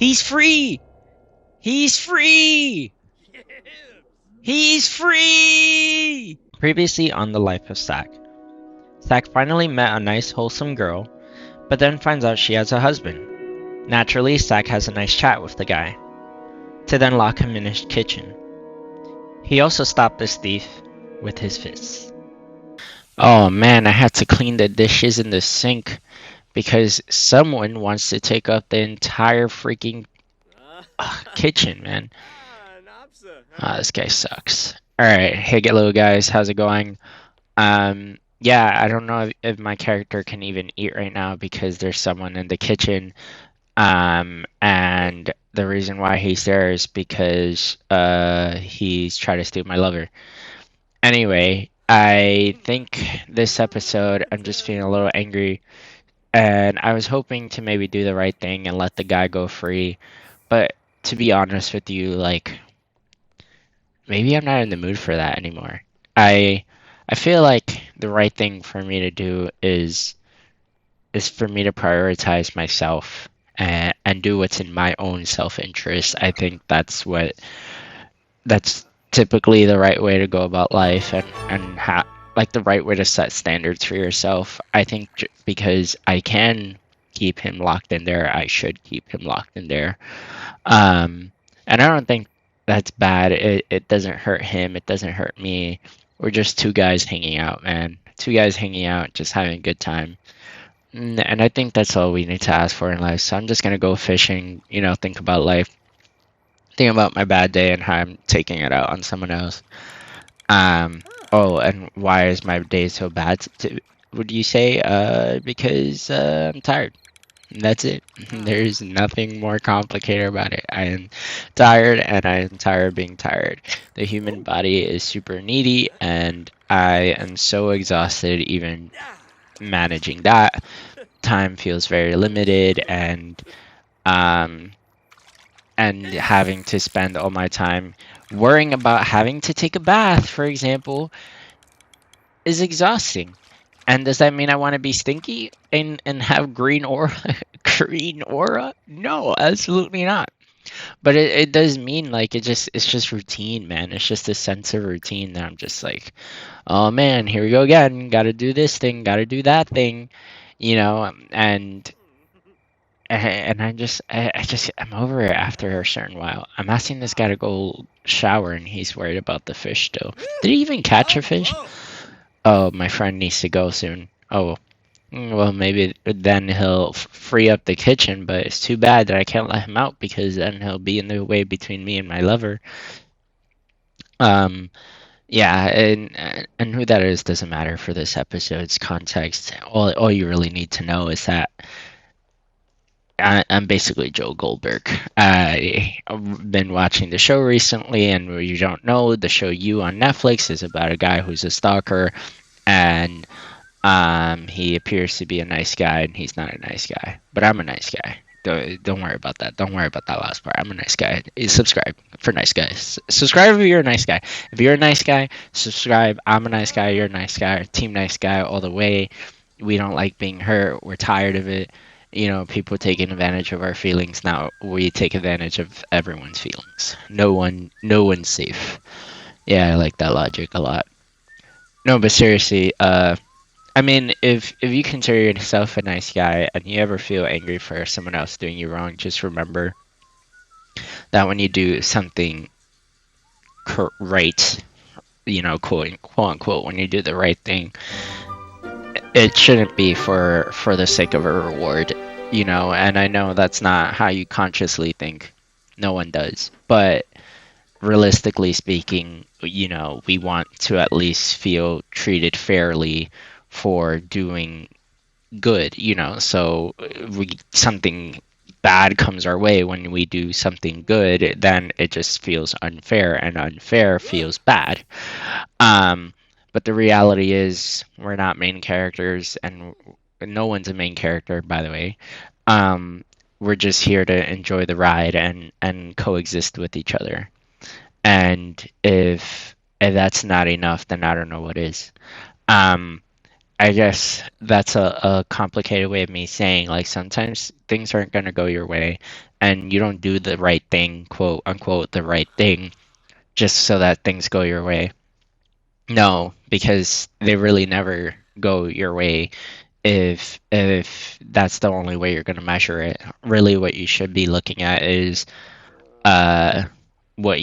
He's free! He's free! He's free! Previously on The Life of Sack. Sack finally met a nice, wholesome girl, but then finds out she has a husband. Naturally, Sack has a nice chat with the guy, to then lock him in his kitchen. He also stopped this thief with his fists. Oh man, I had to clean the dishes in the sink because someone wants to take up the entire freaking kitchen, man. This guy sucks. Alright, hey little guys, how's it going? Yeah, I don't know if my character can even eat right now because there's someone in the kitchen. And the reason why he's there is because he's trying to steal my lover. Anyway, I think this episode I'm just feeling a little angry, and I was hoping to maybe do the right thing and let the guy go free. But to be honest with you, like maybe I'm not in the mood for that anymore. I I feel like the right thing for me to do is for me to prioritize myself and do what's in my own self-interest. I think that's typically the right way to go about life and like the right way to set standards for yourself. I think because I can keep him locked in there, I should keep him locked in there. And I don't think that's bad. It doesn't hurt him. It doesn't hurt me. We're just two guys hanging out, man. Two guys hanging out, just having a good time. And I think that's all we need to ask for in life. So I'm just gonna go fishing, think about life, think about my bad day and how I'm taking it out on someone else. Oh, and why is my day so bad? Would you say? Because I'm tired. That's it. There's nothing more complicated about it. I am tired and I am tired of being tired. The human body is super needy and I am so exhausted even managing that. Time feels very limited um and having to spend all my time worrying about having to take a bath, for example, is exhausting. And does that mean I want to be stinky and have green aura? Green aura? No, absolutely not. But it does mean like it's just routine, man. It's just a sense of routine that I'm just like, oh man, here we go again. Got to do this thing, got to do that thing, and I'm over it after a certain while. I'm asking this guy to go shower, and he's worried about the fish still. Did he even catch a fish? Oh, my friend needs to go soon. Oh, well, maybe then he'll free up the kitchen, but it's too bad that I can't let him out because then he'll be in the way between me and my lover. Um, yeah, and who that is doesn't matter for this episode's context. All you really need to know is that I'm basically Joe Goldberg. I've been watching the show recently, and you don't know, the show You on Netflix is about a guy who's a stalker, and he appears to be a nice guy, and he's not a nice guy. But I'm a nice guy. Don't worry about that. Don't worry about that last part. I'm a nice guy. Subscribe for nice guys. Subscribe if you're a nice guy. If you're a nice guy, subscribe. I'm a nice guy. You're a nice guy. Team nice guy all the way. We don't like being hurt. We're tired of it. People taking advantage of our feelings. Now we take advantage of everyone's feelings. No one's safe. Yeah, I like that logic a lot. No, but seriously, I mean, if you consider yourself a nice guy and you ever feel angry for someone else doing you wrong, just remember that when you do something right, quote unquote, when you do the right thing, it shouldn't be for the sake of a reward, And I know that's not how you consciously think. No one does, but realistically speaking, we want to at least feel treated fairly for doing good, so something bad comes our way when we do something good, then it just feels unfair, and unfair feels bad. um but the reality is we're not main characters, and no one's a main character, by the way. We're just here to enjoy the ride and coexist with each other, and if that's not enough, then I don't know what is. um I guess that's a complicated way of me saying, like, sometimes things aren't going to go your way, and you don't do the right thing, quote unquote, the right thing, just so that things go your way. No, because they really never go your way if that's the only way you're going to measure it. Really, what you should be looking at is uh what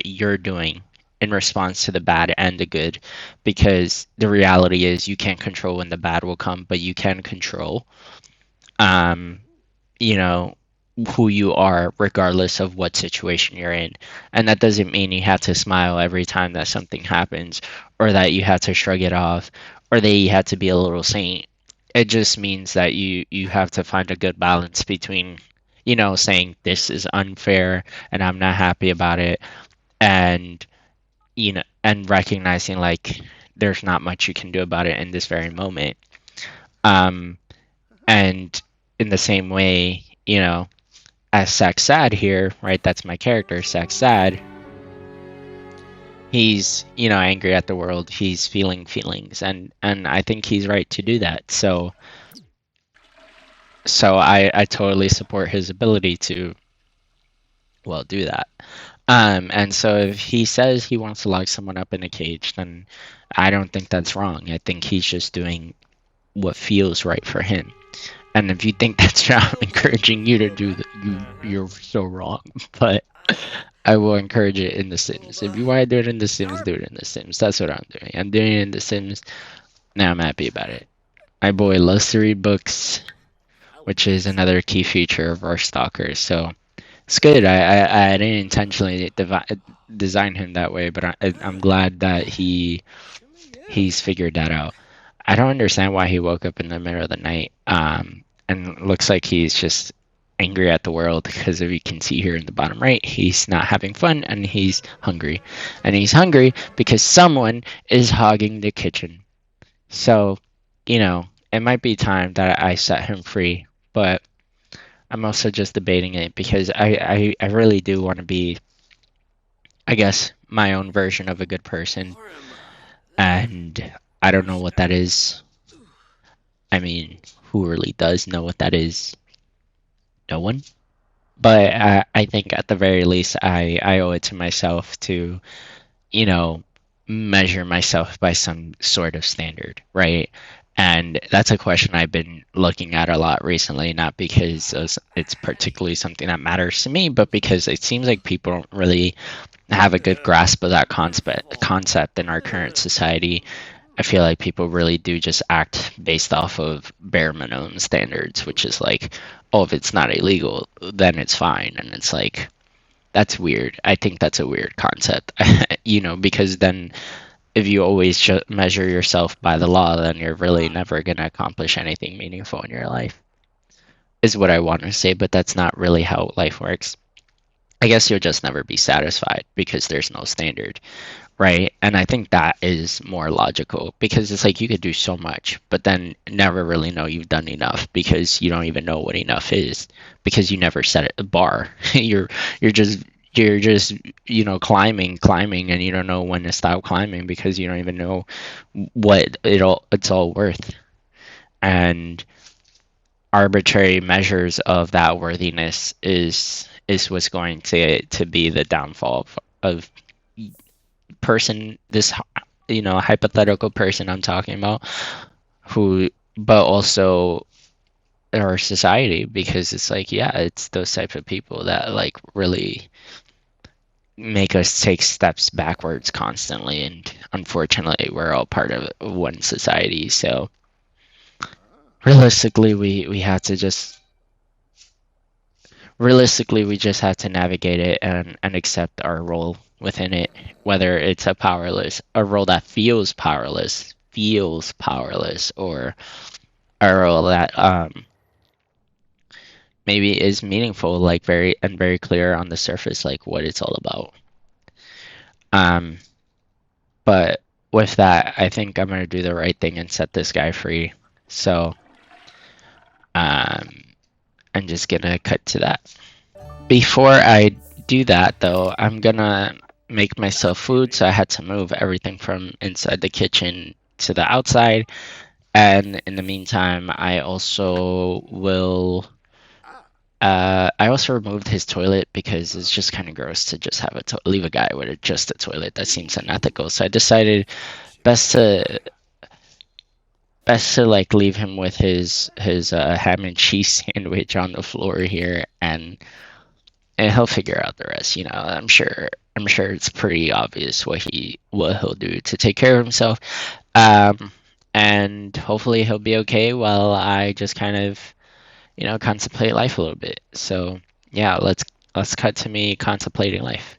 you're doing in response to the bad and the good, because the reality is you can't control when the bad will come, but you can control um you know, who you are regardless of what situation you're in. And that doesn't mean you have to smile every time that something happens, or that you have to shrug it off, or that you have to be a little saint. It just means that you have to find a good balance between, saying this is unfair and I'm not happy about it, and and recognizing like there's not much you can do about it in this very moment. Um and in the same way, as Sack Sad here, right? That's my character, Sack Sad. He's, angry at the world. He's feeling feelings, and I think he's right to do that. So I totally support his ability to, well, do that. And so if he says he wants to lock someone up in a cage, then I don't think that's wrong. I think he's just doing what feels right for him. And if you think that's wrong, I'm encouraging you to do that. You're so wrong. But I will encourage it in The Sims. If you want to do it in The Sims, do it in The Sims. That's what I'm doing. I'm doing it in The Sims. Now I'm happy about it. My boy loves to read books, which is another key feature of our stalkers. So it's good. I didn't intentionally design him that way, but I'm glad that he's figured that out. I don't understand why he woke up in the middle of the night. And looks like he's just angry at the world, because if you can see here in the bottom right, he's not having fun and he's hungry. And he's hungry because someone is hogging the kitchen. So, it might be time that I set him free, but I'm also just debating it because I really do want to be, I guess, my own version of a good person. And I don't know what that is. I mean, who really does know what that is? No one. But I think at the very least, I owe it to myself to, you know, measure myself by some sort of standard, right? And that's a question I've been looking at a lot recently, not because it's particularly something that matters to me, but because it seems like people don't really have a good grasp of that concept in our current society. I feel like people really do just act based off of bare minimum standards, which is like, oh, if it's not illegal, then it's fine. And it's like, that's weird. I think that's a weird concept, because then if you always measure yourself by the law, then you're really never going to accomplish anything meaningful in your life, is what I want to say. But that's not really how life works. I guess you'll just never be satisfied because there's no standard, right? And I think that is more logical, because it's like you could do so much, but then never really know you've done enough, because you don't even know what enough is, because you never set a bar. You're just you're just climbing, and you don't know when to stop climbing because you don't even know what it's all worth. And arbitrary measures of that worthiness is what's going to be the downfall of person, this hypothetical person I'm talking about, who but also our society, because it's like, yeah, it's those types of people that like really make us take steps backwards constantly, and unfortunately we're all part of one society. So realistically we have to just we just have to navigate it and accept our role within it, whether it's a role that feels powerless, or a role that maybe is meaningful, like very clear on the surface, like what it's all about. Um, but with that, I think I'm gonna do the right thing and set this guy free. So um, I'm just gonna cut to that. Before I do that, though, I'm gonna make myself food, so I had to move everything from inside the kitchen to the outside. And in the meantime, I also will I also removed his toilet because it's just kind of gross to just have leave a guy with just a toilet. That seems unethical. So I decided best to best to like leave him with his ham and cheese sandwich on the floor here, and he'll figure out the rest. You know, I'm sure it's pretty obvious what he'll do to take care of himself. Um, and hopefully he'll be okay while I just kind of contemplate life a little bit. So yeah, let's cut to me contemplating life.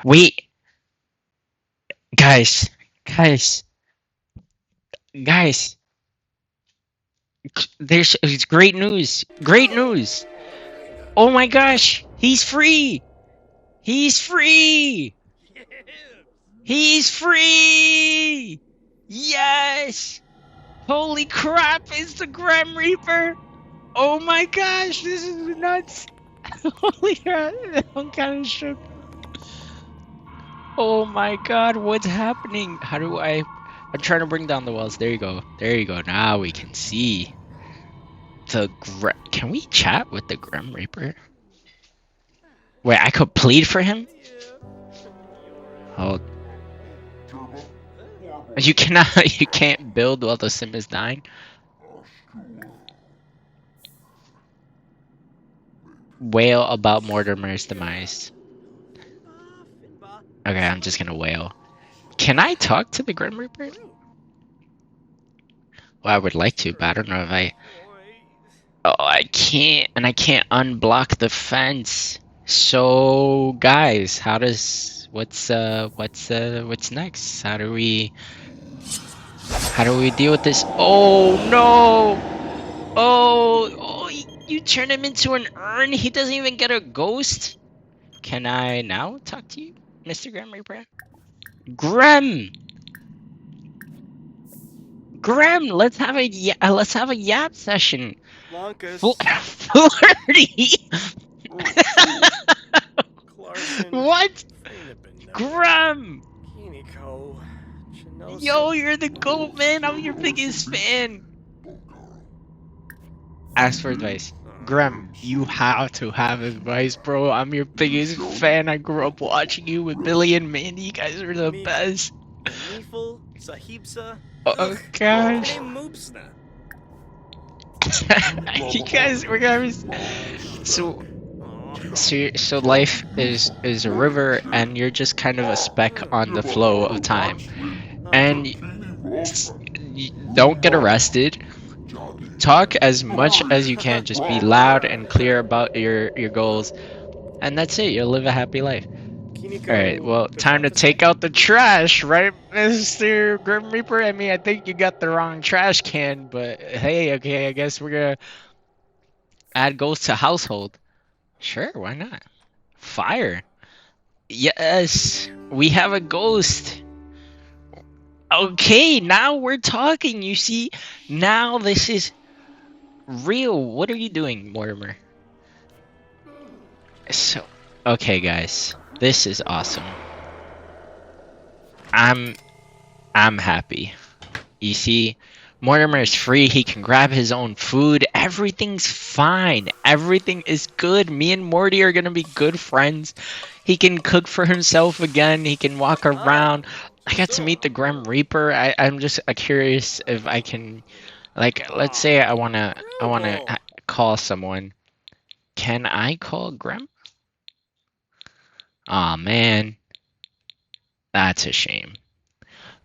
Wait, guys, guys, guys. There's it's great news. Great news. Oh my gosh, he's free. He's free. He's free. Yes. Holy crap, it's the Grim Reaper. Oh my gosh, this is nuts. Holy crap, I'm kind of shook. Oh my god, what's happening? How do I'm trying to bring down the walls. There you go. There you go. Now we can see Can we chat with the Grim Reaper? Wait, I could plead for him? Oh, you cannot. You can't build while the sim is dying. Wail about Mortimer's demise. Okay, I'm just gonna wail. Can I talk to the Grim Reaper? Well, I would like to, but I don't know if I. Oh, I can't, and I can't unblock the fence. So, guys, what's next? How do we deal with this? Oh no! Oh, you turn him into an urn? He doesn't even get a ghost? Can I now talk to you, Mr. Grim Reaper? Grem! Grem, let's have a yap session. Flirty! What? Grem! Yo, you're the GOAT, man. I'm your biggest fan. Ask for advice. Grem, you have to have advice, bro. I'm your biggest fan. I grew up watching you with Billy and Mandy. You guys are the best. Oh gosh. You guys, we're gonna be so life is a river, and you're just kind of a speck on the flow of time. And don't get arrested. Talk as much as you can. Just be loud and clear about your goals, and that's it. You'll live a happy life. All right. Well, time to take out the trash, right, Mr. Grim Reaper? I mean, I think you got the wrong trash can, but hey, okay, I guess we're gonna add ghosts to household. Sure, why not? Fire. Yes, we have a ghost. Okay, now we're talking. You see, now this is real. What are you doing, Mortimer? So, okay, guys. This is awesome. I'm I'm happy. You see, Mortimer is free. He can grab his own food. Everything's fine. Everything is good. Me and Morty are gonna be good friends. He can cook for himself again. He can walk around. I got to meet the Grim Reaper. I'm just curious if I can, like, let's say I wanna call someone. Can I call Grim? Aw, man, that's a shame.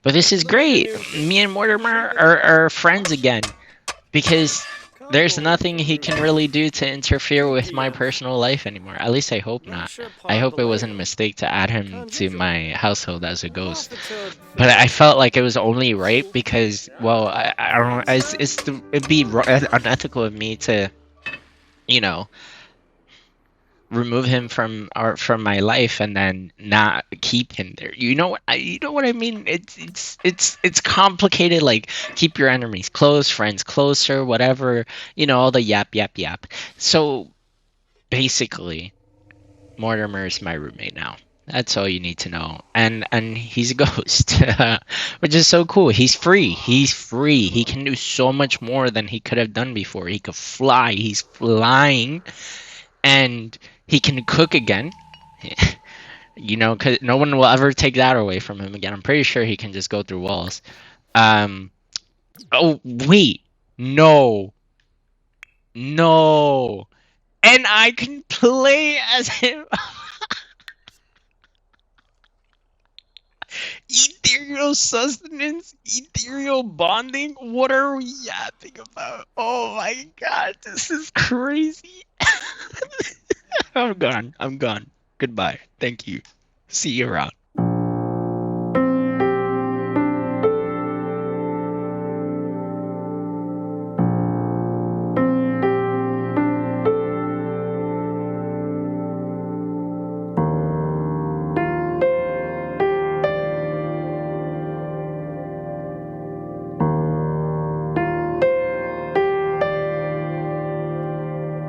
But this is great. Me and Mortimer are friends again because there's nothing he can really do to interfere with my personal life anymore. At least I hope not. I hope it wasn't a mistake to add him to my household as a ghost. But I felt like it was only right because, well, I don't know. It'd be unethical of me to, you know, remove him from my life and then not keep him there. You know what I mean? It's complicated. Like keep your enemies close, friends closer, whatever. All the yap. So basically, Mortimer is my roommate now. That's all you need to know. And he's a ghost, which is so cool. He's free. He's free. He can do so much more than he could have done before. He could fly. He's flying and he can cook again. Because no one will ever take that away from him again. I'm pretty sure he can just go through walls. Um. Oh wait, no, no, and I can play as him. Ethereal sustenance, ethereal bonding. What are we yapping about? Oh my god, this is crazy. I'm gone. I'm gone. Goodbye. Thank you. See you around.